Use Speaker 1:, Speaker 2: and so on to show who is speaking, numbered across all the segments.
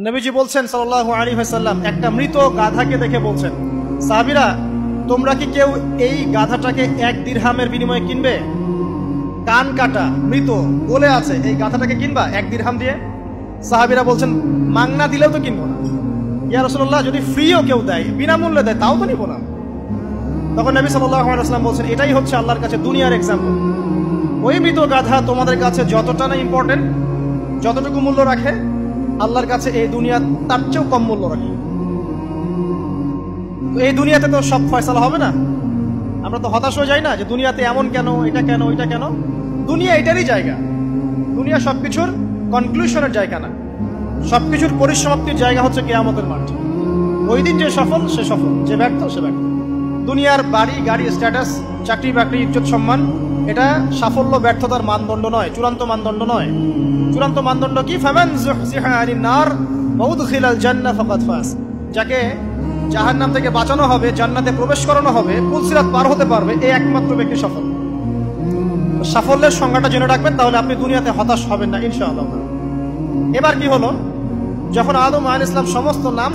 Speaker 1: নবীজি বলছেন সাল্লাল্লাহু আলাইহি ওয়াসাল্লাম, একটা মৃত গাধাকে দেখে বলছেন, সাহাবীরা তোমরা কি কেউ এই গাধাটাকে 1 দিরহামের বিনিময়ে কিনবে? কান কাটা, মৃত, বলে আছে, এই গাধাটাকে কিনবা 1 দিরহাম দিয়ে? সাহাবীরা বলছেন, মাংনা দিলেও তো কিনবো না। ইয়া রাসূলুল্লাহ, যদি ফ্রিও কেউ দেয়, বিনামূল্যে দেয়, তাও তো নিব না। তখন নবী সাল্লাল্লাহু আলাইহি ওয়াসাল্লাম বলছেন, এটাই হচ্ছে আল্লাহর কাছে দুনিয়ার এক্সাম্পল। ওই মৃত গাধা তোমাদের কাছে যতটা না ইম্পর্টেন্ট, যতটুকু মূল্য রাখে, আল্লাহর কাছে এই দুনিয়া তার চেয়েও কম মূল্য রাখে। এই দুনিয়াতে তো সব ফয়সালা হবে না। আমরা তো হতাশ হয়ে যাই না যে দুনিয়াতে এমন কেন, এটা কেন, এটা কেন। দুনিয়া এটারই জায়গা। দুনিয়া সবকিছুর কনক্লুশনের জায়গা না, সবকিছুর পরিসমাপ্তির জায়গা হচ্ছে কিয়ামতের মাঠ। ওই দিন যে সফল সে সফল, যে ব্যর্থ সে ব্যর্থ। দুনিয়ার বাড়ি গাড়ি, স্ট্যাটাস, চাকরি বাকরি, ইজ্জত সম্মান, এটা সাফল্য ব্যর্থতার মানদণ্ড নয়, চূড়ান্ত মানদণ্ড নয়। চূড়ান্ত মানদণ্ড কি? ফামান যুহজিহা আনিন নার ওয়া উদখিলাল জান্নাহ ফাকাদ ফাজ। যাকে জাহান্নাম থেকে বাঁচানো হবে, জান্নাতে প্রবেশ করানো হবে, পুলসিরাত পার হতে পারবে, এই একমাত্র ব্যক্তি সফল। সাফল্যের সংজ্ঞাটা জেনে রাখবেন, তাহলে আপনি দুনিয়াতে হতাশ হবেন না ইনশাআল্লাহ। এবার কি হলো, যখন আদম আলাইহিস সালাম সমস্ত নাম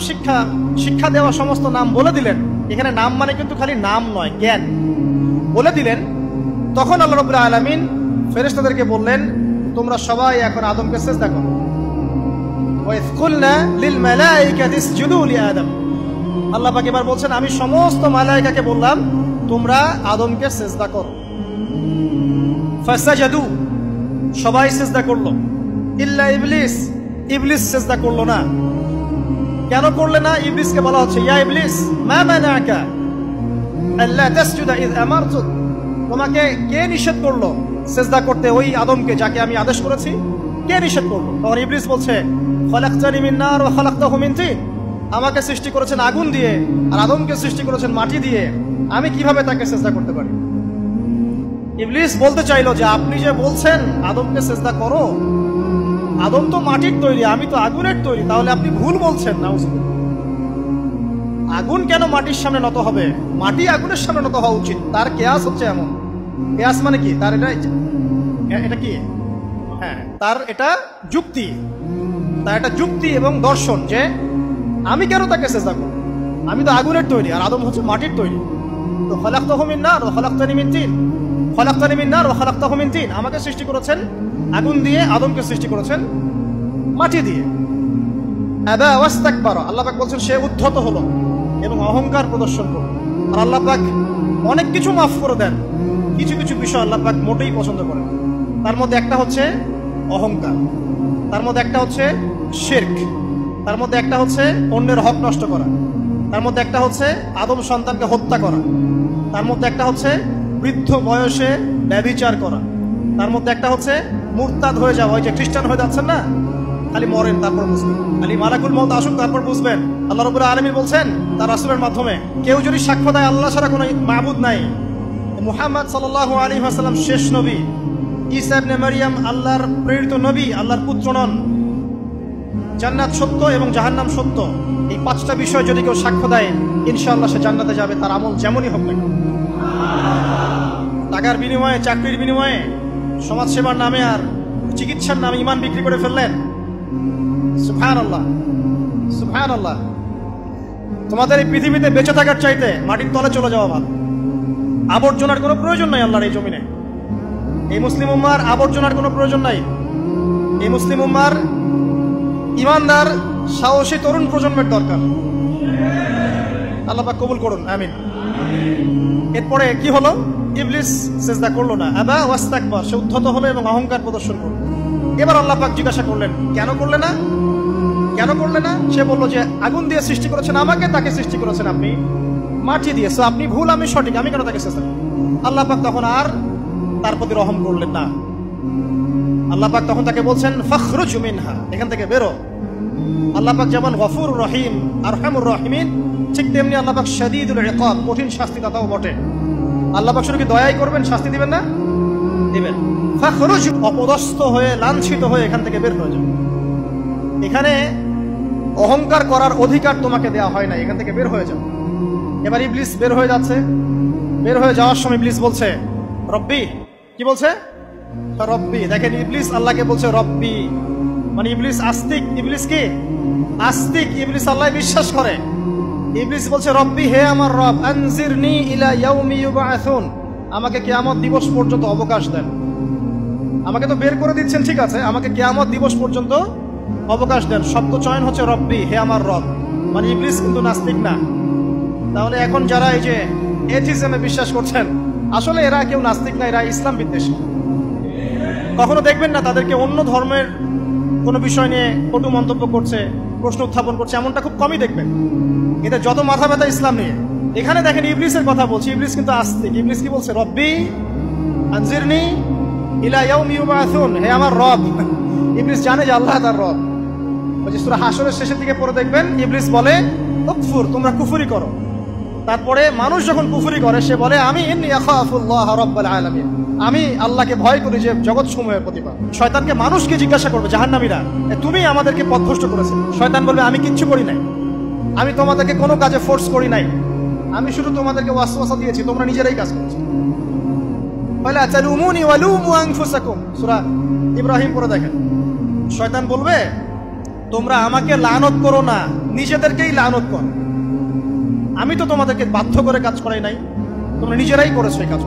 Speaker 1: শিক্ষা দেওয়া সমস্ত নাম বলে দিলেন, এখানে নাম মানে কিন্তু খালি নাম নয়, জ্ঞান বলে দিলেন, তখন আল্লাহ রাব্বুল আলামিন ফেরেশতাদেরকে বললেন, তোমরা সবাই এখন আদমকে সিজদা করো। ওয়া ইয কুলনা লিল মালাইকাতি ইসজুদু লি আদম। আল্লাহ পাক এবার বলছেন, আমি সমস্ত মালায়েকাকে বললাম তোমরা আদমকে সিজদা করো। ফাসাজাদু, সবাই সিজদা করলো, ইল্লা ইবলিস, ইবলিস সিজদা করলো না। কেন করলে না? ইবলিসকে বলা হচ্ছে, ইয়া ইবলিস মা মানাকা আল্লা তাসজুদা ইয আমারতুক। তোমাকে কে নিষেধ করলো সিজদা করতে ওই আদমকে, যাকে আমি আদেশ করেছি? কে নিষেধ করলো? তখন ইবলিস বলছে, খালাকতানি মিন নার ওয়া খালাকতাহু মিন তিন। আমাকে সৃষ্টি করেছেন আগুন দিয়ে, আর আদমকে সৃষ্টি করেছেন মাটি দিয়ে, আমি কিভাবে তাকে সিজদা করতে পারি? ইবলিস বলতে চাইলো যে আপনি যে বলছেন আদমকে সিজদা করো, আদম তো মাটির তৈরি, আমি তো আগুনের তৈরি, তাহলে আপনি ভুল বলছেন। নাউজুবিল্লাহ। আগুন কেন মাটির সামনে নত হবে? মাটি আগুনের সামনে নত হওয়া উচিত। তার কেয়াস হচ্ছে এমন। কেয়াস মানে কি? তার এটা কি? হ্যাঁ, তার এটা যুক্তি, তার এটা যুক্তি এবং দর্শন যে আমি কেন তাকে সিজদা করব? আমি তো আগুনের তৈরি, আর আদম হচ্ছে মাটির তৈরি। তো খালাকতাহু মিন নার ওয়া খালাকতানি মিন তিন, খালাকতানি মিন নার ওয়া খালাকতাহু মিন তিন। আমাকে সৃষ্টি করেছেন আগুন দিয়ে, আদমকে সৃষ্টি করেছেন মাটি দিয়ে। আবা ওয়াস্তাকবারা, আল্লাহ পাক বলছেন সে উদ্ধত হলো এবং অহংকার প্রদর্শন করল। আর আল্লাহ পাক অনেক কিছু মাফ করে দেন, কিছু কিছু বিষয় আল্লাহ পাক মোটেই পছন্দ করেন। তার মধ্যে একটা হচ্ছে অহংকার, তার মধ্যে একটা হচ্ছে শিরক, তার মধ্যে একটা হচ্ছে অন্যের হক নষ্ট করা, তার মধ্যে একটা হচ্ছে আদম সন্তানকে হত্যা করা, তার মধ্যে একটা হচ্ছে বৃদ্ধ বয়সে ব্যভিচার করা, তার মধ্যে একটা হচ্ছে মুরতাদ হয়ে যাওয়া। ওই যে খ্রিস্টান হয়ে যাচ্ছেন না, খালি মরেন তারপর বুঝবেন, খালি মালাকুল মউত আসুক তারপর বুঝবেন। আল্লাহ রাব্বুল আলামিন বলছেন তার রাসূলের মাধ্যমে, কেউ যদি সাক্ষ্য দেয় আল্লাহ ছাড়া কোনো মাবুদ নাই, মুহাম্মদ সাল্লাল্লাহু আলাইহি ওয়াসাল্লাম শেষ নবী, ঈসা ইবনে মারইয়াম আল্লাহর প্রেরিত নবী, আল্লাহর পুত্র নন, জান্নাত সত্য এবং জাহান্নাম সত্য, এই 5টা বিষয় যদি কেউ সাক্ষ্য দেয়, ইনশাআল্লাহ সে জান্নাতে যাবে, তার আমল যেমনই হোক না। টাকার বিনিময়ে, চাকরির বিনিময়ে, সমাজসেবার নামে আর চিকিৎসার নামে ঈমান বিক্রি করে ফেললেন, সুবহানাল্লাহ, সুবহানাল্লাহ। তোমাদের এই পৃথিবীতে বেঁচে থাকার চাইতে মাটির তলে চলে যাওয়া ভালো। আবর্জনার কোনো প্রয়োজন নাই আল্লাহর এই জমিনে। এই মুসলিম উম্মার আবর্জনার কোনো প্রয়োজন নাই। এই মুসলিম উম্মার ইমানদার সাহসী তরুণ প্রজন্মের দরকার। আল্লাহ পাক কবুল করুন, আমিন। এরপরে কি হলো? ইবলিস সিজদা করলো না, আবা ওয়াস্তাকবার, সে উদ্ধত হলো এবং অহংকার প্রদর্শন করলো। এবার আল্লাহ পাক জিজ্ঞাসা করলেন, কেন করলে না? কেন করলে না? সে বলল যে আগুন দিয়ে সৃষ্টি করেছেন আমাকে, তাকে সৃষ্টি করেছেন আপনি মাটি দিয়ে, সো আপনি ভুল, আমি সঠিক, আমি কেন তাকে সিজদা করব? আল্লাহ পাক তখন আর তার প্রতি রহম করলেন না। আল্লাহ পাক তখন তাকে বলছেন, ফাখরুজ মিনহা, এখান থেকে বেরো। আল্লাহ পাক যেমন গফুরুর রহিম, আরহামুর রাহিমিন, ঠিক তেমনি আল্লাহ পাক শাদীদুল ইকাব, কঠিন শাস্তিদাতাও বটে। আল্লাহ পাক শুধু কি দয়াই করবেন, শাস্তি দিবেন না? দিবেন। ফাখরুজ, অপদস্থ হয়ে, লাঞ্ছিত হয়ে এখান থেকে বের হয়ে যাও। এখানে অহংকার করার অধিকার তোমাকে দেওয়া হয় না, এখান থেকে বের হয়ে যাও। এবার ইবলিস বের হয়ে যাচ্ছে। বের হয়ে যাওয়ার সময় ইবলিস বলছে রব্বি। কি বলছে? রব্বি। দেখেন, ইবলিস আল্লাহকে বলছে রব্বি। মানে ইবলিস আস্তিক। ইবলিস কি আস্তিক? ইবলিস আল্লাহ বিশ্বাস করে। ইবলিস বলছে রব্বি, হে আমার রব, আনজিরনি ইলা ইয়াউমি ইউবআসুন, আমাকে কিয়ামত দিবস পর্যন্ত অবকাশ দেন। আমাকে তো বের করে দিচ্ছেন, ঠিক আছে, আমাকে কিয়ামত দিবস পর্যন্ত অবকাশ দেন। শব্দ চয়ন হচ্ছে রব্বি, হে আমার রব। মানে ইবলিস কিন্তু নাস্তিক না। তাহলে এখন যারা এই যে এথিজমে বিশ্বাস করছেন, আসলে এরা কেউ নাস্তিক না, এরা ইসলাম বিদ্বেষী। কখনো দেখবেন না তাদেরকে অন্য ধর্মের কোনো বিষয় নিয়ে কটু মন্তব্য করছে, প্রশ্ন উত্থাপন করছে, এমনটা খুব কমই দেখবেন। এদের যত মাথা ব্যথা ইসলাম নিয়ে। এখানে দেখেন ইবলিসের কথা বলছি, ইবলিস কিন্তু আস্তিক। ইবলিস কি বলছে? রব্বি আনজিরনি ইলা ইয়াউমি ইউবআসুন, হে আমার রব। ইবলিস জানে যে আল্লাহ তার রব। ওই যে সূরা হাশরের শেষের দিকে পড়ে দেখবেন ইবলিস বলে উকফুর, তোমরা কুফরি করো। তারপরে মানুষ যখন কুফরি করে সে বলে আমি ইন্নী আখাফুল্লাহ রাব্বাল আলামিন, আমি আল্লাহকে ভয় করি যে জগৎ সমূহের প্রতিপালক। শয়তানকে মানুষকে জিজ্ঞাসা করবে জাহান্নামীরা, তুমি আমাদেরকে পথভ্রষ্ট করেছো। শয়তান বলবে আমি কিচ্ছু করি নাই, আমি তোমাদেরকে কোনো কাজে ফোর্স করি নাই, আমি শুধু তোমাদেরকে ওয়াসওয়াসা দিয়েছি, তোমরা নিজেরাই কাজ করছো। ফালা তালুমুনি ওয়ালুমু আনফুসাকুম, সূরা ইব্রাহিম পড়ে দেখেন। শয়তান বলবে তোমরা আমাকে লানত করো না, নিজেদেরকেই লানত করো, আমি তো তোমাদেরকে বাধ্য করে কাজ করাই নাই, তোমরা নিজেরাই করেছো এই কাজ।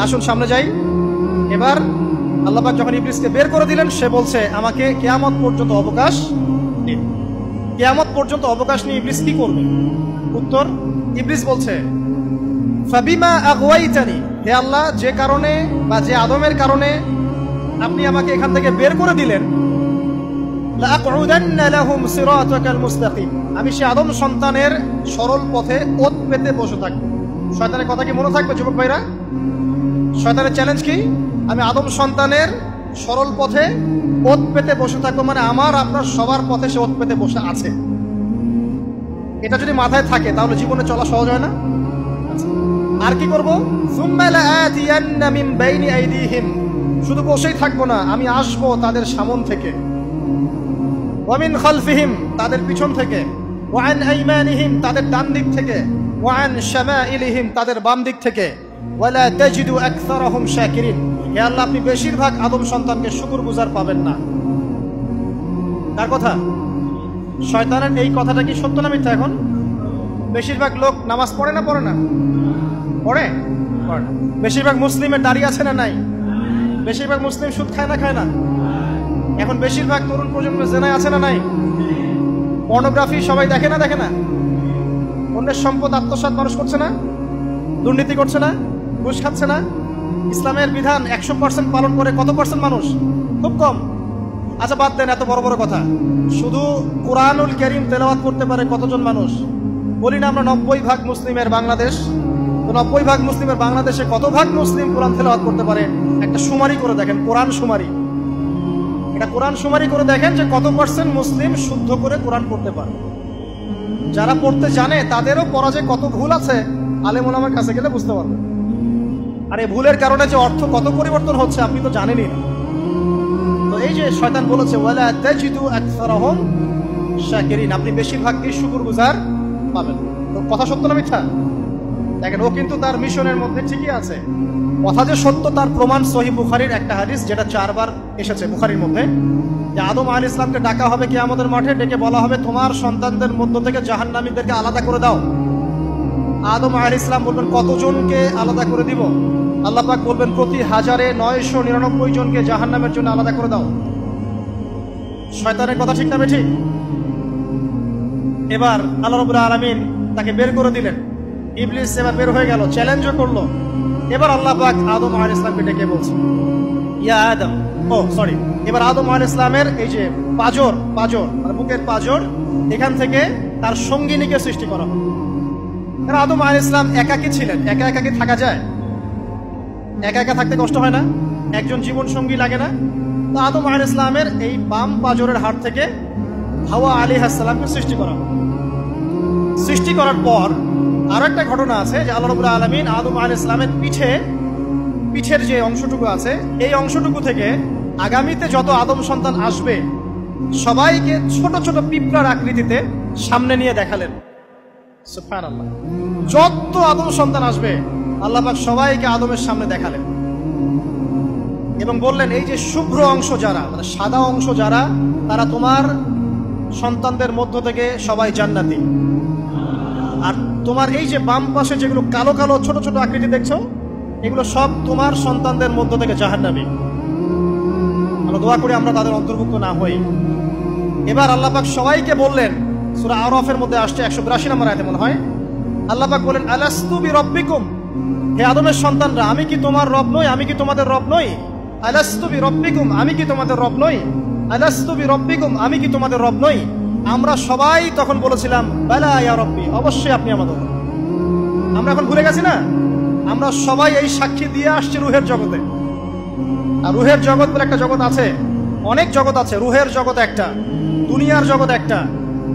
Speaker 1: আসুন সামনে যাই। এবার আল্লাহ পাক যখন ইবলিসকে বের করে দিলেন, সে বলছে আমাকে কিয়ামত পর্যন্ত অবকাশ দিন। কিয়ামত পর্যন্ত অবকাশ নিয়ে ইবলিস কি করবে? উত্তর, ইবলিস বলছে ফাবিমা আগওয়াইতানি, হে আল্লাহ, যে কারণে বা যে আদমের কারণে আপনি আমাকে এখান থেকে বের করে দিলেন, লাআকউদান্না লাহুম সিরাতাকাল মুস্তাকিম, আমি সে আদম সন্তানের সরল পথে ওত পেতে বসে থাকবো। শয়তানের কথা কি মনে থাকবে যুবক ভাইরা? শয়তানের চ্যালেঞ্জ কি? আমি আদম সন্তানের সরল পথে ওত পেতে বসে থাকবো, মানে আমার আপনার সবার পথে সে ওত পেতে বসে আছে। এটা যদি মাথায় থাকে তাহলে জীবনে চলা সহজ হয় না? আর কি করবো? সুম্মা লাআতিয়ান্না মিন বাইনি আইদিহিম, শুধু বসেই থাকবো না, আমি আসবো তাদের সামন থেকে, ওয়া মিন খালফিহিম, তাদের পিছন থেকে, ওয়া আন আইমানিহিম, তাদের ডান দিক থেকে, ওয়া আন শামাইলিহিম, তাদের বাম দিক থেকে, ওয়ালা তাজিদু আকসারাহুম শাকিরিন, হে আল্লাহ, আপনি বেশিরভাগ আদম সন্তানকে শুকরগুজার পাবেন না। কার কথা? শয়তানের এই কথাটা কি সত্য না মিথ্যা? এখন বেশিরভাগ লোক নামাজ পড়ে না পড়ে না? পড়ে। বেশিরভাগ মুসলিমের দাড়ি আছে না নাই? বেশিরভাগ মুসলিম সুদ খায় না খায় না? এখন বেশিরভাগ তরুণ প্রজন্মের জেনায় আছে না নাই? পর্নোগ্রাফি সবাই দেখে না দেখে না? অন্যের সম্পদ আত্মসাৎ মানুষ করছে না? দুর্নীতি করছে না? ঘুষ খাচ্ছে না? ইসলামের বিধান 100% পালন করে কত পার্সেন্ট মানুষ? খুব কম। আচ্ছা বাদ দেন এত বড় বড় কথা, শুধু কোরআনুল কারীম তেলাওয়াত করতে পারে কতজন মানুষ? বলি না আমরা 90% মুসলিমের বাংলাদেশ, তো 90% মুসলিমের বাংলাদেশে কত ভাগ মুসলিম কোরআন তেলাওয়াত করতে পারে? একটা শুমারি করে দেখেন, কোরআন শুমারি। এটা কোরআন শুমারি করে দেখেন যে কত পার্সেন্ট মুসলিম শুদ্ধ করে কোরআন পড়তে পারে। যারা পড়তে জানে তাদেরও পড়া যে কত ভুল আছে, আলেম ওলামার কাছে গেলে বুঝতে পারবেন। আর এই ভুলের কারণে যে অর্থ কত পরিবর্তন হচ্ছে আপনি তো জানেনই না। তো এই যে শয়তান বলেছে ওয়ালা তাজিদু আকসারাহুম শাকিরিন, আপনি বেশিরভাগই শুকরগুজার পাবেন। তো কথা সত্য না মিথ্যা? দেখেন ও কিন্তু তার মিশনের মধ্যে ঠিকই আছে। কথা যে সত্য তার প্রমাণ সহিহ বুখারীর একটা হাদিস, যেটা 4 বার এসেছে বুখারীর মধ্যে, যে আদম আলাইহিস সালামকে ডাকা হবে কিয়ামতের মাঠে, ডেকে বলা হবে তোমার সন্তানদের মধ্য থেকে জাহান্নামীদেরকে আলাদা করে দাও। আদম আলাইহিস সালাম বলবেন কতজনকে আলাদা করে দিব? আল্লাহ পাক বলবেন প্রতি 1099 জনকে জাহান্নামের জন্য আলাদা করে দাও। শয়তানের কথা ঠিক না বেঠিক? এবার আল্লাহ রাব্বুল আলামিন তাকে বের করে দিলেন। ইবলিস এবার বের হয়ে গেল, চ্যালেঞ্জও করলো। এবার আল্লাহ পাক আদম আলাইহিস সালামকে ডেকে বলছে ইয়া আদম, এবার আদম আলাইহিস সালামের এই যে পাজর মানে বুকের পাজর, এখান থেকে তার সঙ্গিনীকে সৃষ্টি করা হবে। কারণ আদম আলাইহিস সালাম একাকী ছিলেন, একা একাকী থাকা যায়? একা একা থাকতে কষ্ট হয় না? একজন জীবন সঙ্গী লাগে না? তো আদম আলাইহিস সালামের এই বাম পাজরের হাড় থেকে হাওয়া আলাইহিস সালামকে সৃষ্টি করা হবে। সৃষ্টি করার পর আরো একটা ঘটনা আছে যে আল্লাহ রাব্বুল আলামিন আদম আলাইহিস সালামের পিঠের যে অংশটুকু আছে, এই অংশটুকু থেকে আগামীতে যত আদম সন্তান আসবে সবাইকে ছোট ছোট পিঁপড়ার আকৃতিতে সামনে নিয়ে দেখালেন। সুবহানাল্লাহ, যত আদম সন্তান আসবে আল্লাহ পাক সবাইকে আদমের সামনে দেখালেন। এবং বললেন এই যে শুভ্র অংশ যারা, মানে সাদা অংশ যারা, তারা তোমার সন্তানদের মধ্য থেকে সবাই জান্নাতি। আর তোমার এই যে বাম পাশে যেগুলো কালো কালো ছোট ছোট আকৃতি দেখছো, এগুলো সব তোমার সন্তানদের মধ্য থেকে জাহান্নামী। আমরা দোয়া করি আমরা তাদের অন্তর্ভুক্ত না হই। এবার আল্লাহ পাক সবাইকে বললেন, সূরা আরাফের মধ্যে আসছে 182 নম্বর আয়াতে মনে হয়, আল্লাহ পাক বলেন আলাস্তু বিরব্বিকুম, হে আদমের সন্তানরা, আমি কি তোমার রব নই? আমি কি তোমাদের রব নই? আলাস্তু বিরব্বিকুম, আমি কি তোমাদের রব নই? আলাস্তু বিরব্বিকুম, আমি কি তোমাদের রব নই? আমরা সবাই তখন বলেছিলাম বালা ইয়া রব্বি, অবশ্যই আপনি আমাদের রব। আমরা এখন ভুলে গেছি না? আমরা সবাই এই সাক্ষী দিয়ে আসছি রুহের জগতে। আর রুহের জগৎ বলে একটা জগৎ আছে, অনেক জগৎ আছে। রুহের জগৎ একটা, দুনিয়ার জগৎ একটা,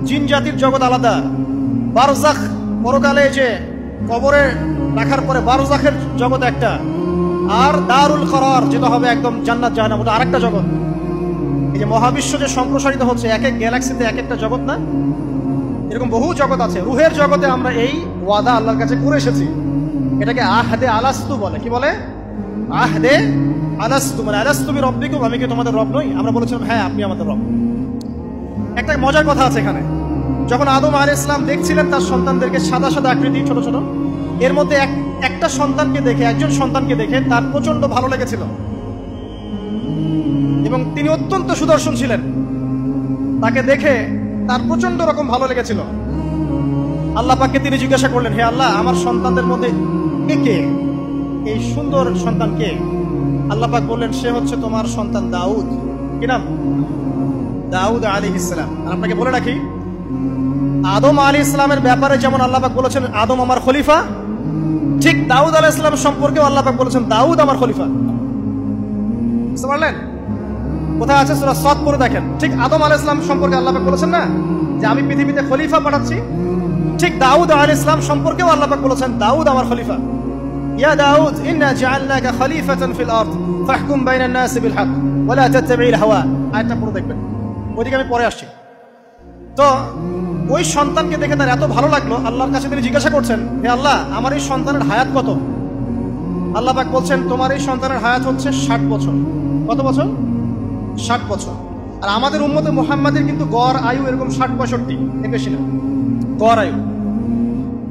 Speaker 1: জিন জাতির জগৎ আলাদা, বারজাখ পরকালে যে কবরে রাখার পরে বারজাখের জগৎ একটা, আর দারুল করার যেটা হবে একদম জান্নাত জাহান্নাম, ওটা আরেকটা জগৎ। এই যে মহাবিশ্ব যে সম্প্রসারিত হচ্ছে, এক এক গ্যালাক্সিতে এক একটা জগৎ না, এরকম বহু জগৎ আছে। রুহের জগতে আমরা এই ওয়াদা আল্লাহর কাছে করে এসেছি। এটাকে আহদে আলাস্তু বলে। কি বলে? আহদে আলাস্তু, মানে আলাস্তু বিরব্বিকুম, আমি কি তোমাদের রব নই? আমরা বলেছিলাম হ্যাঁ আপনি আমাদের রব। একটা মজার কথা আছে এখানে, যখন আদম আলাইহিস সালাম দেখছিলেন তার সন্তানদেরকে সাদা সাদা আকৃতি ছোট ছোট, এর মধ্যে একটা সন্তানকে দেখে, একজন সন্তানকে দেখে তার প্রচন্ড ভালো লেগেছিল এবং তিনি অত্যন্ত সুদর্শন ছিলেন। তাকে দেখে তার প্রচন্ড রকম ভালো লেগেছিল। আল্লাহ পাককে তিনি জিজ্ঞাসা করলেন, হে আল্লাহ, আমার সন্তানদের মধ্যে কে, এই সুন্দর সন্তান কে? আল্লাহ পাক বললেন, সে হচ্ছে তোমার সন্তান দাউদ। কি নাম? দাউদ আলাইহিস সালাম। আর আপনাকে বলে রাখি, আদম আলাইহিস সালামের ব্যাপারে যেমন আল্লাহ পাক বলেছেন আদম আমার খলিফা, ঠিক দাউদ আলাইহিস সালাম সম্পর্কেও আল্লাহ পাক বলেছেন দাউদ আমার খলিফা। বুঝতে পারলেন? কোথায় আছে? সূরা সাদ পড়ে দেখেন। ঠিক আদম আলাইহিস সালাম সম্পর্কে আল্লাহ পাক বলেছেন না যে আমি পৃথিবীতে খলিফা পাঠাচ্ছি, ঠিক দাউদ আলাইহিস সালাম সম্পর্কেও আল্লাহ পাক বলেছেন দাউদ আমার খলিফা। ইয়া দাউদ ইন্না জাআলনাকা খলিফাতান ফিল আরদ ফাহকুম বাইনান নাস বিল হক ওয়া লা তাত্তাবি'ল হাওয়া। আয়াতটা পড়ে দেখবেন, ওইদিকে আমি পরে আসছি। তো ওই সন্তানকে দেখে তার এত ভালো লাগলো, আল্লাহর কাছে তিনি জিজ্ঞাসা করছেন, হে আল্লাহ, আমার এই সন্তানের হায়াত কত? আল্লাহ পাক বলছেন তোমার এই সন্তানের হায়াত হচ্ছে 60 বছর। কত বছর? 60 বছর। আর আমাদের উম্মতে মুহাম্মাদের কিন্তু গড় আয়ু এরকম 60-65, এর বেশি না গড় আয়ু।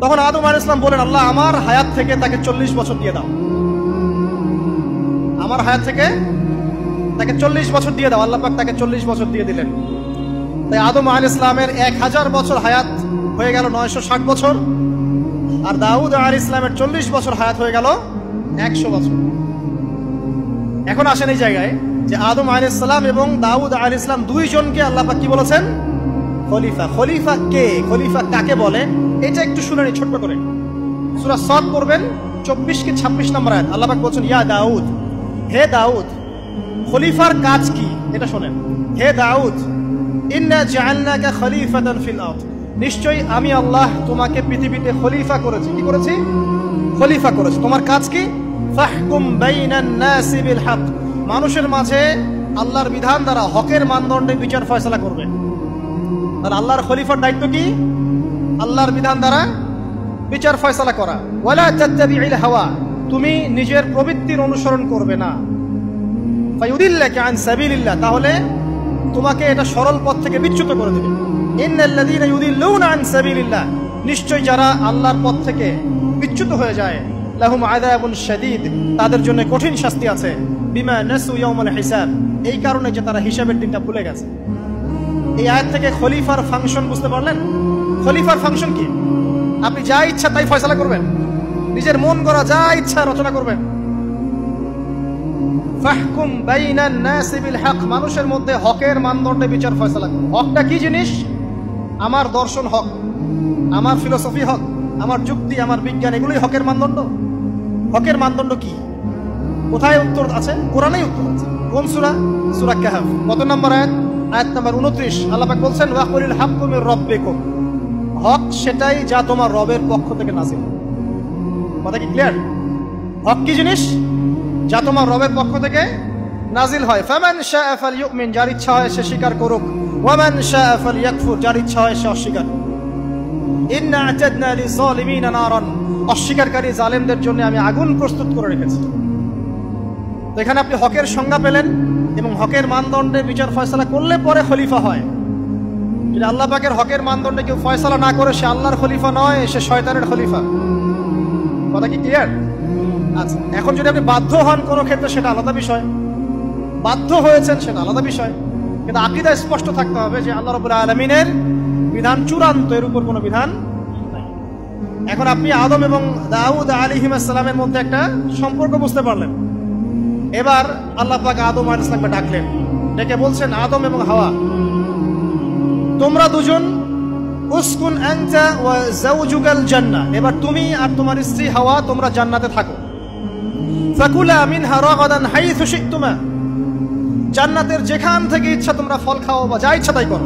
Speaker 1: তখন আদম আলাইহিস সালাম বলেন, আল্লাহ, আমার হায়াত থেকে তাকে 40 বছর দিয়ে দাও। আমার হায়াত থেকে তাকে 40 বছর দিয়ে দাও। আল্লাহ পাক তাকে 40 বছর দিয়ে দিলেন। তাই আদম আলাইহিস সালামের 1000 বছর হায়াত হয়ে গেল 960 বছর, আর দাউদ আলাইহিস সালামের 40 বছর হায়াত হয়ে গেল 100 বছর। এখন আসেন এই জায়গায় যে আদম আলাইহিস সালাম এবং দাউদ আলাইহিস সালাম দুইজনকে আল্লাহ পাক কি বলেছেন? খলিফা। খলিফা কে? খলিফা কাকে বলে? এটা একটু শুনে নি ছোট্ট করে। সূরা সাদ পড়বেন 24 কি 26 নম্বর আয়াত। আল্লাহ পাক বলছেন, ইয়া দাউদ, হে দাউদ, খলিফার কাজ কি এটা শোনেন। হে দাউদ, ইন্না জাআলনাকা খলিফাতান ফিল আরদ, নিশ্চয়ই আমি আল্লাহ তোমাকে পৃথিবীতে খলিফা করেছি। কি করেছি? খলিফা করেছি। তোমার কাজ কি? ফাহকুম বাইনান নাস বিল হক, মানুষের মাঝে আল্লাহর বিধান দ্বারা হকের মানদণ্ডে বিচার ফয়সালা করবে। আর আল্লাহর খলিফার দায়িত্ব কি? আল্লাহর বিধান দ্বারা বিচার ফয়সালা করা। ওয়ালা তাত্তাবি'ল হাওয়া, তুমি নিজের প্রবৃত্তির অনুসরণ করবে না। ফায়ুদিল্লাকা আন সাবিলিল্লাহ, তাহলে তোমাকে এটা সরল পথ থেকে বিচ্যুত করে দেবে। ইন্নাল্লাযীনা ইউদিল্লুনা আন সাবিলিল্লাহ, নিশ্চয় যারা আল্লাহর পথ থেকে বিচ্যুত হয়ে যায়, লাহুম আযাবুন শাদীদ, তাদের জন্য কঠিন শাস্তি আছে। বিমা নাসু ইয়াউমাল হিসাব, এই কারণে যে তারা হিসাবের দিনটা ভুলে গেছে। এই আয়াত থেকে খলিফার ফাংশন বুঝতে পারলেন? খলিফার ফাংশন কি? আপনি যা ইচ্ছা তাই ফয়সালা করবেন, নিজের মন গড়া যা ইচ্ছা রচনা করবেন। ফাহকুম বাইনান নাস বিল হক, মানুষের মধ্যে হকের মানদণ্ডে বিচার ফয়সালা করুন। হকটা কি জিনিস? আমার দর্শন হক, আমার ফিলোসফি হক, আমার যুক্তি, আমার বিজ্ঞান, এগুলোই হকের মানদণ্ড। হকের মানদণ্ড কি? কোথায় উত্তর আছে? কোরআনেই উত্তর আছে। কোন সূরা? সূরা কাহফ। কত নম্বর আয়াত? আয়াত নম্বর 29। আল্লাহ পাক বলছেন, ওয়াকুলিল হাক্কু মির রাব্বিকুম, হক সেটাই যা তোমার রবের পক্ষ থেকে নাযিল। কথা কি ক্লিয়ার? হক কি জিনিস? যা তোমার রবের পক্ষ থেকে নাজিল হয়। ফামান শাআ ফালইউমিন, যার ইচ্ছা হয় সে স্বীকার করুক। ওয়ামান শাআ ফালইয়াকফুর, যার ইচ্ছা হয় সে অস্বীকার। ইন্না আ'তাদনা লিযালিমিনা নারান, অস্বীকারকারী জালেমদের জন্য আমি আগুন প্রস্তুত করে রেখেছি। তো এখানে আপনি হকের সংজ্ঞা পেলেন এবং হকের মানদণ্ডে বিচার ফয়সালা করলে পরে খলিফা হয়। যদি আল্লাহ পাকের হকের মানদণ্ডে কেউ ফয়সালা না করে সে আল্লাহর খলিফা নয়, সে শয়তানের খলিফা। কথা কি ক্লিয়ার? আচ্ছা, এখন যদি আপনি বাধ্য হন কোনো ক্ষেত্রে সেটা আলাদা বিষয়, বাধ্য হয়েছেন সেটা আলাদা বিষয়, কিন্তু আকীদা স্পষ্ট থাকতে হবে যে আল্লাহ রাব্বুল আলামিনের বিধান চূড়ান্ত, এর উপর কোনো বিধান নাই। এখন আপনি আদম এবং দাউদ আলাইহিস সালামের মধ্যে একটা সম্পর্ক বুঝতে পারলেন। এবার আল্লাহ পাক আদম আলাইহিস সালামকে ডাকলেন, ডেকে বলছেন, আদম এবং হাওয়া, তোমরা দুজন উসকুন আনতা ওয়া যাওজুকাল জান্নাহ, এবার তুমি আর তোমার স্ত্রী হাওয়া তোমরা জান্নাতে থাকো। ফাকুলা মিনহা রাগাদান হাইথু শি'তুমা, জান্নাতের যেখান থেকে ইচ্ছা তোমরা ফল খাও বা যা ইচ্ছা তাই করো,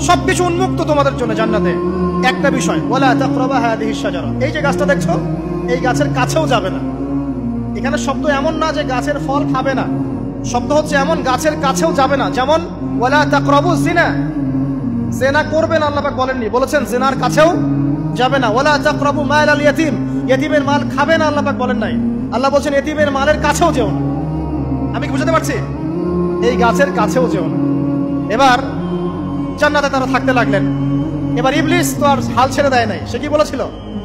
Speaker 1: সবকিছু উন্মুক্ত তোমাদের জন্য জান্নাতে। একটা বিষয়, ওয়ালা তাকরাবা হাদিহিশ শাজারা, এই যে গাছটা দেখছো এই গাছের কাছেও যাবে না। এখানে শব্দ এমন না যে গাছের ফল খাবে না, শব্দ হচ্ছে এমন গাছের কাছেও যাবে না। যেমন ওয়ালা তাকরাবু জিনা, জিনা করবেন আল্লাহ পাক বলেননি, বলেছেন জিনার কাছেও যাবে না। ওয়ালা তাকরাবু মাল আল ইয়াতীম, ইয়াতীমের মাল খাবে না আল্লাহ পাক বলেন নাই, আল্লাহ বলছেন ইয়াতীমের মালের কাছেও যেও না। আমি কি বুঝাতে পারছি? এই গাছের কাছেও যেও না। এবার জান্নাতে তারা থাকতে লাগলেন। এবার ইবলিস তো আর হাল ছেড়ে দেয় নাই, সে কি বলেছিল?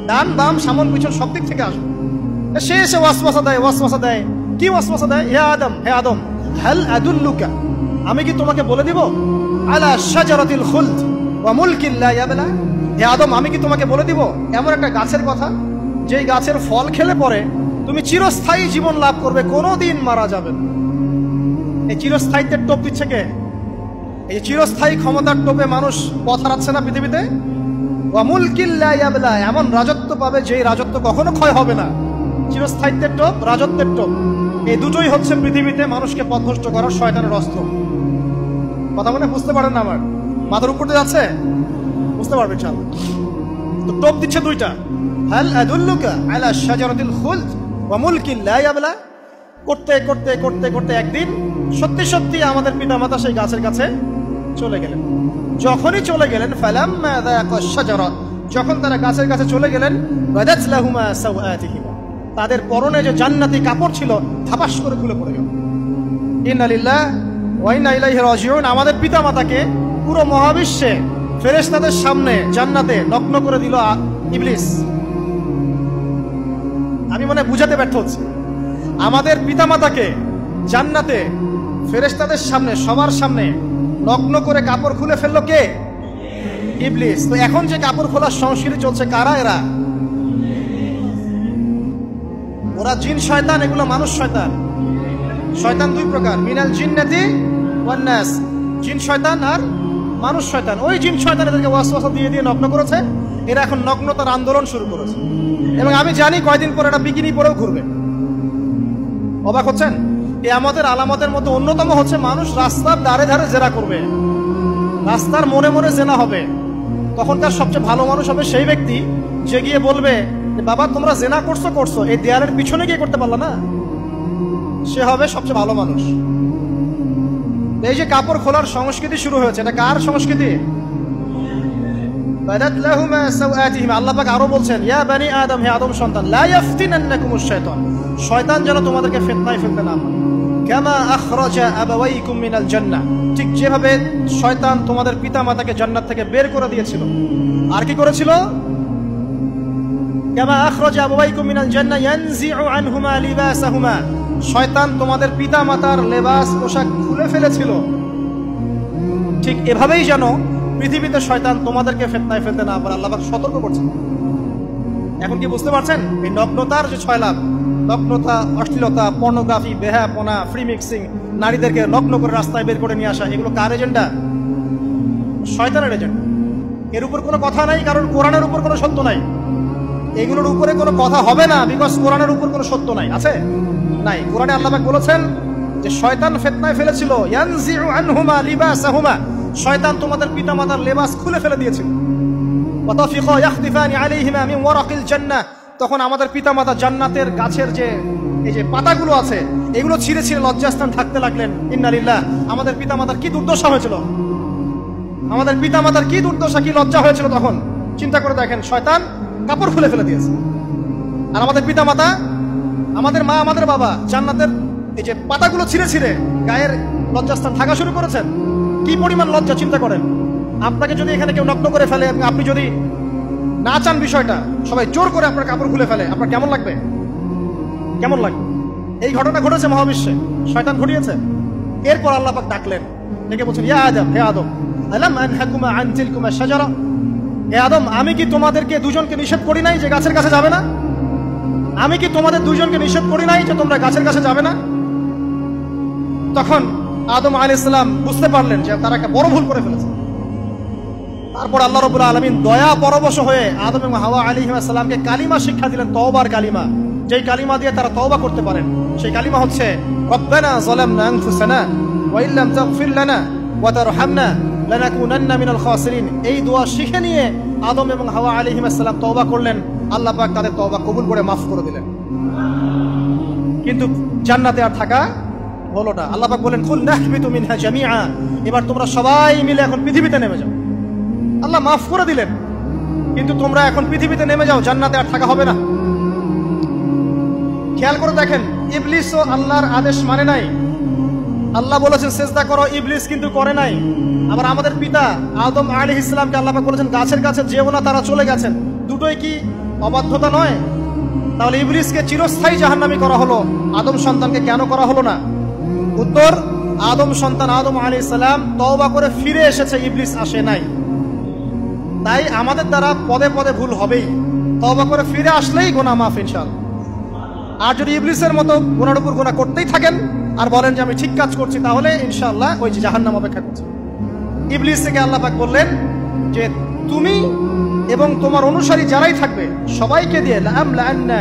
Speaker 1: ডান বাম সামন পিছন সব দিক থেকে আসবে। সে এসে ওয়াসওয়াসা দেয়। কি ওয়াসওয়াসা দেয়? হে আদম হাল আদুল্লুকা, আমি কি তোমাকে বলে দিব আলা শাজারাতিল খুলদ ওয়া মুলকিন লা ইয়াবলা, হে আদম আমি কি তোমাকে বলে দিব এমন একটা গাছের কথা যেই গাছের ফল খেলে পরে তুমি চিরস্থায়ী জীবন লাভ করবে, কোনোদিন মারা যাবে না। এই চিরস্থায়িত্বের টোপ দিচ্ছে কে? এই চিরস্থায়ী ক্ষমতার টোপে মানুষ পথ হারাচ্ছে না পৃথিবীতে। ওয়া মুলকিন লা ইয়াবলা, এমন রাজত্ব পাবে যেই রাজত্ব কখনো ক্ষয় হবে না। চিরস্থায়িত্বের টোপ, রাজত্বের টোপ, এই দুটোই হচ্ছে পৃথিবীতে মানুষকে পথভ্রষ্ট করার শয়তানের অস্ত্র। কথা মনে বুঝতে পারেন না? আমার মাথার উপর দিয়ে যাচ্ছে, বুঝতে পারবেন ইনশাআল্লাহ। তো টোপ দিচ্ছে দুইটা, হাল আদুল্লুকা আলা শাজারাতিল খুলদ ওয়া মুলকিন লা ইয়াবলা। করতে করতে করতে করতে একদিন সত্যি সত্যি আমাদের পিতামাতা সেই গাছের কাছে চলে গেলেন। যখনই চলে গেলেন, ফালাম্মা যাকা শাজারা, যখন তারা গাছের কাছে চলে গেলেন, বাদাত লাহুমা সাওআতিহিমা, তাদের পরনে যে জান্নাতি কাপড় ছিল ধাপাস করে খুলে পড়ে গেল। ইন্না লিল্লাহি ওয়া ইন্না ইলাইহি রাজিউন। আমাদের পিতামাতাকে পুরো মহাবিশ্বে ফেরেশতাদের সামনে জান্নাতে নগ্ন করে দিল ইবলিস। আমি মনে বুঝাতে ব্যর্থ হচ্ছি। আমাদের পিতামাতাকে জান্নাতে ফেরেশতাদের সামনে, সবার সামনে নগ্ন করে কাপড় খুলে ফেললো কে? ইবলিস। তো এখন যে কাপড় খোলার সংস্কৃতি চলছে, কারা এরা? ওরা জিন শয়তান, এগুলো মানুষ শয়তান। শয়তান দুই প্রকার, মিনাল জিন্নাতি ওয়ান নাস, জিন শয়তান আর মানুষ শয়তান। ওই জিন শয়তান এদেরকে ওয়াসওয়াসা দিয়ে দিয়ে নগ্ন করেছে, এরা এখন নগ্নতার আন্দোলন শুরু করেছে। এবং আমি জানি কয়দিন পর এটা বিকিনি পরেও ঘুরবে। অবাক হচ্ছেন? কিয়ামতের আলামতের মধ্যে অন্যতম হচ্ছে মানুষ রাস্তার ধারে ধারে জেনা করবে, রাস্তার মোড়ে মোড়ে জেনা হবে। তখন তার সবচেয়ে ভালো মানুষ হবে সেই ব্যক্তি যে গিয়ে বলবে, বাবা তোমরা জেনা করছো, এই দেয়ালের পিছনে গিয়ে করতে পারলা না, সে হবে সবচেয়ে ভালো মানুষ। এই যে কাপড় খোলার সংস্কৃতি শুরু হয়েছে, এটা কার সংস্কৃতি? বাদাত লাহুমা সাওআতিহিমা। আল্লাহ পাক আরো বলছেন, ইয়া বানি আদম, হে আদম সন্তান, লা ইয়াফতিনান্নাকুমুশ শাইতান, শয়তান যেন তোমাদেরকে ফিতনায় ফেলতে না পারে। কামা আখরাজা আবাওয়াইকুম মিনাল জান্নাহ, ঠিক যেভাবে শয়তান তোমাদের পিতামাতাকে জান্নাত থেকে বের করে দিয়েছিল। আর কি করেছিল? কামা আখরাজা আবাওয়াইকুম মিনাল জান্নাহ ইয়ানজিউ আনহুমা লিবাসাহুমা, শয়তান তোমাদের পিতামাতার লেবাস পোশাক খুলে ফেলেছিল। ঠিক এভাবেই যেন পৃথিবীতে শয়তান তোমাদেরকে ফিতনায় ফেলতে না পারে, আল্লাহ পাক সতর্ক করছেন। এখন কি বুঝতে পারছেন? এই নগ্নতার যে ছয় লাভ, নগ্নতা, অশ্লীলতা, পর্নোগ্রাফি, বেহায়াপনা, ফ্রি মিক্সিং, নারীদেরকে নগ্ন করে রাস্তায় বের করে নিয়ে আসা, এগুলো কার এজেন্ডা? শয়তানের এজেন্ডা। এর উপর কোনো কথা নাই, কারণ কোরআনের উপর কোনো সত্য নাই। এগুলোর উপরে কোনো কথা হবে না, বিকজ কোরআনের উপর কোনো সত্য নাই। আছে? নাই। কোরআনে আল্লাহ পাক বলেছেন যে শয়তান ফিতনায় ফেলেছিল, ইয়ানজিউ আনহুমা লিবাসাহুমা, শয়তান তোমাদের পিতামাতার লেবাস খুলে ফেলে দিয়েছিল। ওয়া তাফিকা ইয়াখতিফানি আলাইহিমা মিন ওয়ারাকিল জান্নাহ, তখন আমাদের পিতামাতা জান্নাতের গাছের যে এই যে পাতাগুলো আছে এগুলো ছিঁড়ে ছিঁড়ে লজ্জাস্থান থাকতে লাগলেন। ইন্না লিল্লাহ। আমাদের পিতামাতার কি দুর্দশা হয়েছিল, আমাদের পিতামাতার কি দুর্দশা, কি লজ্জা হয়েছিল তখন। চিন্তা করে দেখেন, শয়তান কাপড় খুলে ফেলে দিয়েছে। আর আমাদের পিতামাতা, আমাদের মা, আমাদের বাবা জান্নাতের এই যে পাতাগুলো ছিঁড়ে ছিঁড়ে গায়ের লজ্জাস্থান ঢাকা শুরু করেছেন। কি পরিমাণ লজ্জা চিন্তা করেন। আপনাকে যদি এখানে কেউ নগ্ন করে ফেলে, আপনি যদি না চান বিষয়টা, সবাই জোর করে আপনার কাপড় খুলে ফেলে, আপনার কেমন লাগবে? কেমন লাগবে? এই ঘটনা ঘটেছে মহাবিশ্বে, শয়তান ঘটিয়েছে। এরপর আল্লাহ পাক ডাকলেন, ডেকে বলছেন, ইয়া আদম, হে আদম, আলাম আনহাকুমা আন তিলকুমা শাজারা, হে আদম, আমি কি তোমাদেরকে দুজনকে নিষেধ করি নাই যে গাছের কাছে যাবে না? আমি কি তোমাদের দুজনকে নিষেধ করি নাই যে তোমরা গাছের কাছে যাবে না? তখন আদম আলাইহিস সালাম বুঝতে পারলেন যে তারা একটা বড় ভুল করে ফেলেছে। তারপর আল্লাহ রাব্বুল আলামিন দয়া পরবশ হয়ে আদম এবং হাওয়া আলাইহিস সালামকে কালিমা শিক্ষা দিলেন, তওবার কালিমা, যেই কালিমা দিয়ে তারা তওবা করতে পারেন। সেই কালিমা হচ্ছে রব্বানা যালামনা আনফুসানা ওয়া ইল্লাম তাগফির লানা ওয়া তারহামনা লানাকুনান্না মিনাল খাসিরিন। এই দোয়া শিখে নিয়ে আদম এবং হাওয়া আলাইহিস সালাম তওবা করলেন। আল্লাহ পাক তাদের তওবা কবুল করে মাফ করে দিলেন। কিন্তু জান্নাতে আর থাকা হলো না। আল্লাহ পাক বলেন, কুল নাহবিতু মিনহা জামিআ, এবার তোমরা সবাই মিলে এখন পৃথিবীতে নেমে যাও। আল্লাহ মাফ করে দিলেন, কিন্তু তোমরা এখন পৃথিবীতে নেমে যাও, জান্নাতে আর থাকা হবে না। খেয়াল করে দেখেন, ইবলিসও আল্লাহর আদেশ মানে নাই। আল্লাহ বলেছেন সেজদা করো, ইবলিস কিন্তু করে নাই। আবার আমাদের পিতা আদম আলাইহিস সালামকে আল্লাহ পাক বলেছেন গাছের কাছে যেও না, তারা চলে গেছেন। দুটোই কি অবাধ্যতা নয়? তাহলে ইবলিসকে চিরস্থায়ী জাহান্নামী করা হলো, আদম সন্তানকে কেন করা হলো না? উত্তর, আদম সন্তান আদম আলাইহিস সালাম তওবা করে ফিরে এসেছে, ইবলিস আসে নাই। তাই আমাদের দ্বারা পদে পদে ভুল হবেই, তওবা করে ফিরে আসলেই গুনাহ মাফ ইনশাআল্লাহ। আর যদি ইবলিসের মতো গুনার উপর গুনাহ করতেই থাকেন আর বলেন যে আমি ঠিক কাজ করছি, তাহলে ইনশাআল্লাহ ওই যে জাহান্নাম অপেক্ষা করছে। ইবলিস থেকে আল্লাহ পাক বললেন যে তুমি এবং তোমার অনুসারী যারাই থাকবে সবাইকে দিয়ে লাআমলাআন্না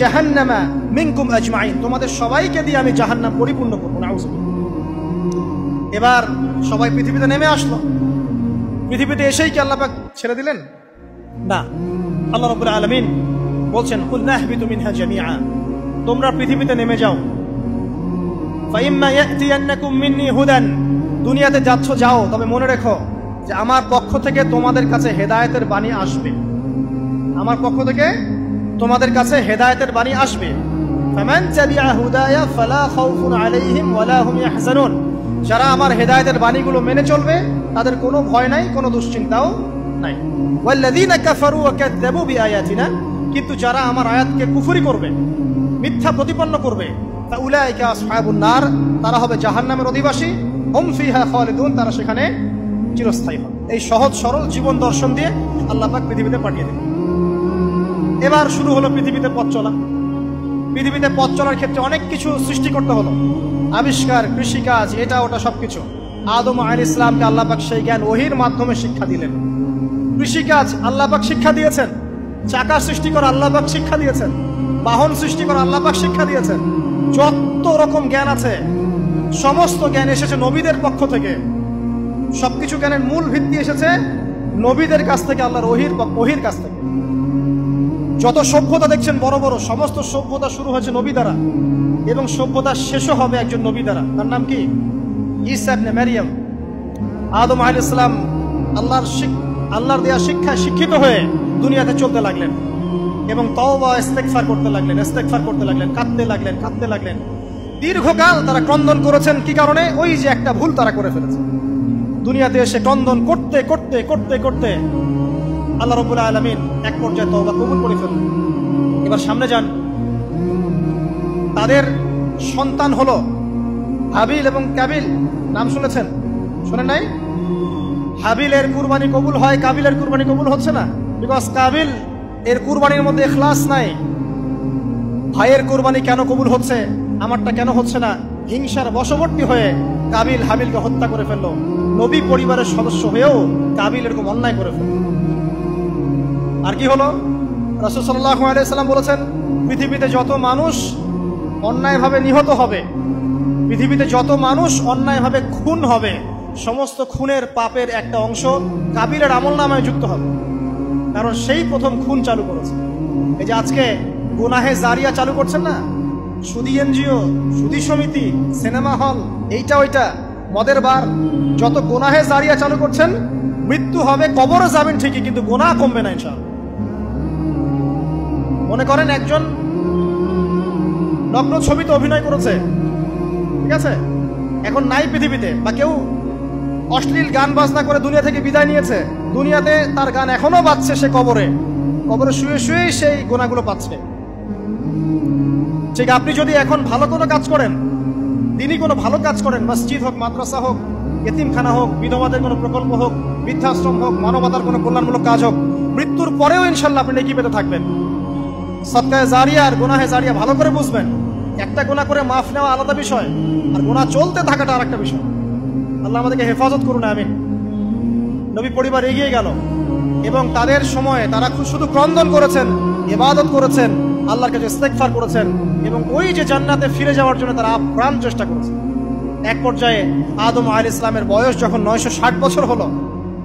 Speaker 1: জাহান্নামা মিনকুম আজমাইন, তোমাদের সবাইকে দিয়ে আমি জাহান্নাম পরিপূর্ণ করব। নাউযুবিল্লাহ। এবার সবাই পৃথিবীতে নেমে আসলো। পৃথিবীতে এসেই কি আল্লাহ পাক ছেড়ে দিলেন? না। আল্লাহ রাব্বুল আলামিন বলছেন, কুল নাহবিতু মিনহা জামিআ, তোমরা পৃথিবীতে নেমে যাও। ফাইম্মা ইয়াতিয়ান্নাকুম মিন্নী হুদান, দুনিয়াতে যাচ্ছ যাও, তবে মনে রেখো যে আমার পক্ষ থেকে তোমাদের কাছে হেদায়েতের বাণী আসবে। আমার পক্ষ থেকে তোমাদের কাছে হেদায়েতের বাণী আসবে। ফামান তাবিআ হুদায়া ফালা খাউফুন আলাইহিম ওয়ালা হুম ইয়াহজানুন, যারা আমার হেদায়েতের বাণীগুলো মেনে চলবে তাদের কোনো ভয় নাই, কোনো দুশ্চিন্তাও নাই। ওয়াল্লাযীনা কাফারু ওয়া কাযযাবু বিআয়াতিনা, কিন্তু যারা আমার আয়াতকে কুফরি করবে, মিথ্যা প্রতিপন্ন করবে, ফাউলাইকা আসহাবুন নার, তারা হবে জাহান্নামের অধিবাসী। হুম ফিহা খালিদুন, তারা সেখানে চিরস্থায়ী হবে। এই সহজ সরল জীবন দর্শন দিয়ে আল্লাহ পাক পৃথিবীতে পাঠিয়ে দিলেন। এবার শুরু হলো পৃথিবীতে পথ চলা। পৃথিবীতে পথ চলার ক্ষেত্রে অনেক কিছু সৃষ্টি করতে হলো, আবিষ্কার, কৃষিকাজ, এটা ওটা সবকিছু। আদম আলাইহিস সালামকে আল্লাহ পাক সেই জ্ঞান ওহীর মাধ্যমে শিক্ষা দিলেন। কৃষিকাজ আল্লাহ পাক শিক্ষা দিয়েছেন, চাকা সৃষ্টি করা আল্লাহ পাক শিক্ষা দিয়েছেন, বাহন সৃষ্টি করা আল্লাহ পাক শিক্ষা দিয়েছেন। যত রকম জ্ঞান আছে সমস্ত জ্ঞান এসেছে নবীদের পক্ষ থেকে। সবকিছু জ্ঞানের মূল ভিত্তি এসেছে নবীদের কাছ থেকে, আল্লাহর ওহীর কাছ থেকে। যত সভ্যতা দেখছেন বড় বড়, সমস্ত সভ্যতা শুরু হয়েছে নবী দ্বারা, এবং সভ্যতা শেষও হবে একজন নবী দ্বারা। তার নাম কি? ঈসা ইবনে মারইয়াম। আদম আলাইহিস সালাম আল্লাহর দেয়া শিক্ষায় শিক্ষিত হয়ে দুনিয়াতে চলতে লাগলেন এবং তওবা ইস্তেগফার করতে লাগলেন, কাঁদতে লাগলেন। দীর্ঘকাল তারা ক্রন্দন করেছেন। কি কারণে? ওই যে একটা ভুল তারা করে ফেলেছে। দুনিয়াতে এসে ক্রন্দন করতে আল্লাহ রাব্বুল আলামিন এক পর্যায়ে তওবা কবুল করে ফেললেন। এবার সামনে যান। তাদের সন্তান হলো হাবিল এবং কাবিল। নাম শুনেছেন? শোনেন নাই? হাবিলের কুরবানি কবুল হয়, কাবিলের কুরবানি কবুল হচ্ছে না। বিকজ কাবিল এর কুরবানির মধ্যে ইখলাস নাই। ভাইয়ের কুরবানি কেন কবুল হচ্ছে, আমারটা কেন হচ্ছে না? হিংসার বশবর্তী হয়ে কাবিল হাবিলকে হত্যা করে ফেললো। নবী পরিবারের সদস্য হয়েও কাবিল এরকম অন্যায় করে ফেলল। আর কি হলো? রাসূল সাল্লাল্লাহু আলাইহি ওয়াসাল্লাম বলেছেন, পৃথিবীতে যত মানুষ অন্যায়ভাবে নিহত হবে, পৃথিবীতে যত মানুষ অন্যায়ভাবে খুন হবে, সমস্ত খুনের পাপের একটা অংশ কাবিলের আমলনামায় যুক্ত হবে। কারণ সেই প্রথম খুন চালু করেছে। এই যে আজকে গুনাহে জারিয়া চালু করছেন না, সুদী এনজিও, সুদী সমিতি, সিনেমা হল, এইটা ওইটা, মদের বার, যত গুনাহে জারিয়া চালু করছেন, মৃত্যু হবে, কবরে যাবেন ঠিকই, কিন্তু গুনাহ কমবে না ইনশাআল্লাহ। মনে করেন একজন নগ্ন ছবিতে অভিনয় করেছে, ঠিক আছে? এখন নাই পৃথিবীতে, বা কেউ অশ্লীল গান বাজনা করে দুনিয়া থেকে বিদায় নিয়েছে, দুনিয়াতে তার গান এখনো বাজছে, সে কবরে শুয়ে শুয়েই সেই গুনাহগুলো পাচ্ছে। ঠিক আপনি যদি এখন ভালো কোনো কাজ করেন, দিনই কোনো ভালো কাজ করেন, মসজিদ হোক, মাদ্রাসা হোক, এতিমখানা হোক, বিধবাদের কোনো প্রকল্প হোক, বৃদ্ধাশ্রম হোক, মানবতার কোনো কল্যাণমূলক কাজ হোক, মৃত্যুর পরেও ইনশাল্লাহ আপনি নেকি পেতে থাকবেন। সদকায়ে জারিয়া আর গুনাহে জারিয়া ভালো করে বুঝবেন। একটা গুনাহ করে মাফ নেওয়া আলাদা বিষয়, আর গুনাহ চলতে থাকাটা আর একটা বিষয়। আল্লাহ আমাদেরকে হেফাজত করুন, আমিন। নবী পরিবার এগিয়ে গেল এবং তাদের সময়ে তারা শুধু ক্রন্দন করেছেন, ইবাদত করেছেন, আল্লাহর কাছে ইস্তেগফার করেছেন এবং ওই যে জান্নাতে ফিরে যাওয়ার জন্য তারা আপ্রাণ চেষ্টা করেছেন। এক পর্যায়ে আদম আলাইহিস সালামের বয়স যখন 960 বছর হলো,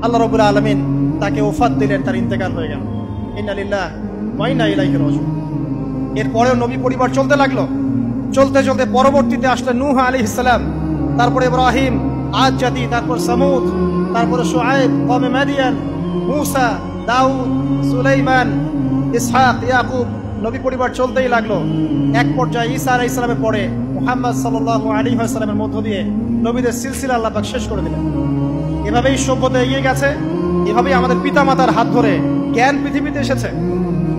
Speaker 1: আল্লাহ রাব্বুল আলামিন তাকে ওফাত দিলেন, তার ইন্তেকাল হয়ে গেল। ইন্না লিল্লাহি ওয়া ইন্না ইলাইহি রাজিউন। এরপরেও নবী পরিবার চলতে লাগলো। চলতে চলতে পরবর্তীতে আসলেন নূহ আলাইহিস সালাম, তারপরে ইব্রাহিম, আদ জাতি, তারপর সামুদ, তারপরে শুআয়ব, কওমে মাদিয়ান, মূসা, দাউদ, সুলাইমান, ইসহাক, ইয়াকুব। নবী পরিবার চলতেই লাগলো। এক পর্যায়ে ঈসা আলাইহিস সালামের পরে মুহাম্মদ সাল্লাল্লাহু আলাইহি ওয়াসাল্লামের মধ্য দিয়ে নবীদের সিলসিলা আল্লাহ পাক শেষ করে দিলেন। এভাবেই সভ্যতা এগিয়ে গেছে, এভাবেই আমাদের পিতামাতার হাত ধরে জ্ঞান পৃথিবীতে এসেছে।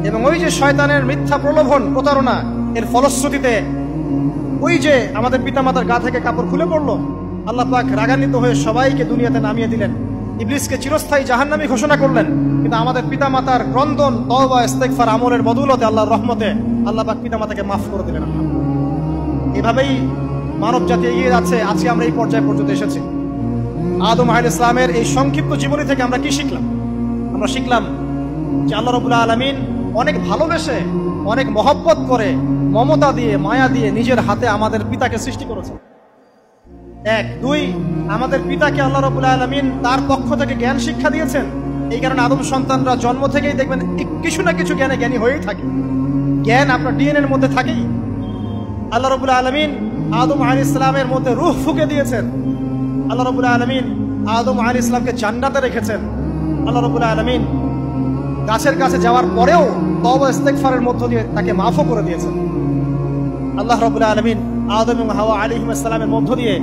Speaker 1: এবং ওই যে শয়তানের মিথ্যা প্রলোভন, প্রতারণা, এর ফলশ্রুতিতে ওই যে আমাদের পিতামাতার গা থেকে কাপড় খুলে পড়লো, আল্লাহ পাক রাগান্বিত হয়ে সবাইকে দুনিয়াতে নামিয়ে দিলেন, ইবলিসকে চিরস্থায়ী জাহান্নামী ঘোষণা করলেন। কিন্তু আমাদের পিতামাতার ক্রন্দন, তওবা, ইস্তেগফার, আমলের বদৌলতে, আল্লাহর রহমতে আল্লাহ পাক পিতামাতাকে মাফ করে দিলেন। এভাবেই মানব জাতি এগিয়ে যাচ্ছে। আজকে আমরা এই পর্যায়ে পর্যন্ত এসেছি। আদম আলাইহিস সালামের এই সংক্ষিপ্ত জীবনী থেকে আমরা কি শিখলাম? আমরা শিখলাম যে আল্লাহ রাব্বুল আলামিন অনেক ভালোবেসে, অনেক মহব্বত করে, মমতা দিয়ে, মায়া দিয়ে নিজের হাতে আমাদের পিতাকে সৃষ্টি করেছেন। এক, দুই, আমাদের পিতাকে আল্লাহ রাব্বুল আলামিন তার পক্ষ থেকে জ্ঞান শিক্ষা দিয়েছেন। এই কারণে আদম সন্তানরা জন্ম থেকেই দেখবেন কিছু না কিছু জ্ঞানে জ্ঞানী হয়েই থাকে। জ্ঞান আপনার ডিএনএ এর মধ্যে থাকেই। আল্লাহ রাব্বুল আলামিন আদম আলাইহিস সালামের মধ্যে রূহ ফুঁকে দিয়েছেন। আল্লাহ রাব্বুল আলামিন আদম আলাইহিস সালামকে জান্নাতে রেখেছেন। আল্লাহ রাব্বুল আলামিন গাছের কাছে যাওয়ার পরেও তওবা ইস্তেগফারের মধ্য দিয়ে তাকে মাফও করে দিয়েছেন। আল্লাহ রাব্বুল আলামিন আদম এবং হাওয়া আলাইহিস সালামের মধ্য দিয়ে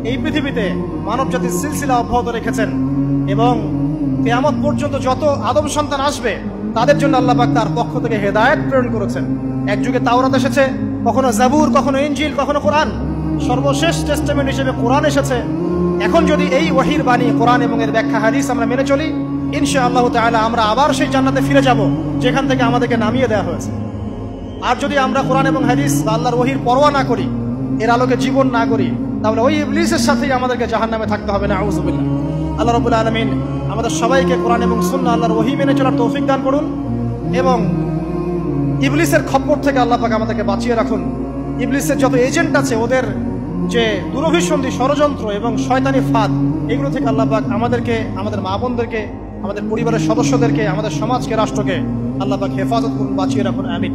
Speaker 1: এই পৃথিবীতে মানব জাতির সিলসিলা অব্যাহত রেখেছেন এবং কিয়ামত পর্যন্ত যত আদম সন্তান আসবে তাদের জন্য আল্লাহ পাক তার পক্ষ থেকে হেদায়েত প্রেরণ করেছেন। এক যুগে তাওরাত এসেছে, কখনো জাবুর, কখনো ইনজিল, কখনো কোরআন। সর্বশেষ টেস্টামেন্ট হিসেবে কোরআন এসেছে। এখন যদি এই ওহীর বাণী, কোরআন এবং এর ব্যাখ্যা, হাদিস আমরা মেনে চলি, ইনশাআল্লাহ তাআলা আমরা আবার সেই জান্নাতে ফিরে যাব যেখান থেকে আমাদেরকে নামিয়ে দেওয়া হয়েছে। আর যদি আমরা কোরআন এবং হাদিস বা আল্লাহর ওহীর পরোয়া না করি, এর আলোকে জীবন না করি, তাহলে ওই ইবলিসের সাথেই আমাদেরকে জাহান্নামে থাকতে হবে। নাউযুবিল্লাহ। আল্লাহ রাব্বুল আলামিন আমাদের সবাইকে কোরআন এবং সুন্নাহ, আল্লাহর ওহী মেনে চলার তৌফিক দান করুন এবং ইবলিসের খপ্পর থেকে আল্লাহ পাক আমাদেরকে বাঁচিয়ে রাখুন। ইবলিসের যত এজেন্ট আছে, ওদের যে দুরভিসন্ধি, ষড়যন্ত্র এবং শয়তানি ফাঁদ, এগুলো থেকে আল্লাহ পাক আমাদেরকে, আমাদের মা বোনদেরকে, আমাদের পরিবারের সদস্যদেরকে, আমাদের সমাজকে, রাষ্ট্রকে আল্লাহ পাক হেফাজত করুন, বাঁচিয়ে রাখুন। আমিন।